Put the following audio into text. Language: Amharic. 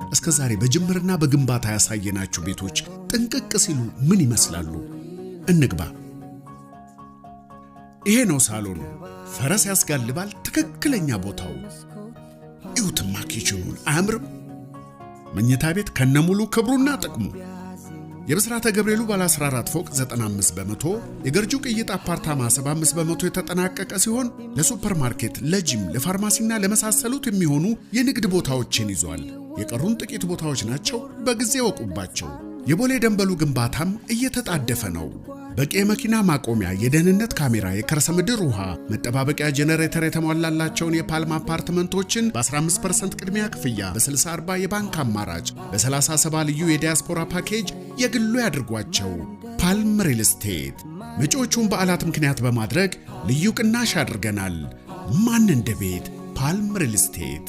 እስከዛሬ በጅምርና በግንባታ ያሳየናችሁ ቤቶች ጥንቅቅ ሲሉ ምን ይመስላሉ? እንግባ። ይሄ ነው ሳሎኑ። ፈረስ ያስጋልባል ትክክለኛ ቦታው። ይሁትማ ኪችኑን አያምርም? መኝታ ቤት ከነሙሉ ክብሩና ጥቅሙ። የብስራተ ገብርኤሉ ባለ 14 ፎቅ 95 በመቶ፣ የገርጁ ቅይጥ አፓርታማ 75 በመቶ የተጠናቀቀ ሲሆን ለሱፐርማርኬት፣ ለጂም፣ ለፋርማሲና ለመሳሰሉት የሚሆኑ የንግድ ቦታዎችን ይዟል። የቀሩን ጥቂት ቦታዎች ናቸው፣ በጊዜ ወቁባቸው። የቦሌ ደንበሉ ግንባታም እየተጣደፈ ነው። በቂ የመኪና ማቆሚያ፣ የደህንነት ካሜራ፣ የከርሰ ምድር ውሃ፣ መጠባበቂያ ጄኔሬተር የተሟላላቸውን የፓልም አፓርትመንቶችን በ15% ቅድሚያ ክፍያ፣ በ60/40 የባንክ አማራጭ፣ በ37 ልዩ የዲያስፖራ ፓኬጅ የግሉ ያድርጓቸው። ፓልም ሪል ስቴት መጪዎቹን በዓላት ምክንያት በማድረግ ልዩ ቅናሽ አድርገናል። ማን እንደ ቤት ፓልም ሪል ስቴት።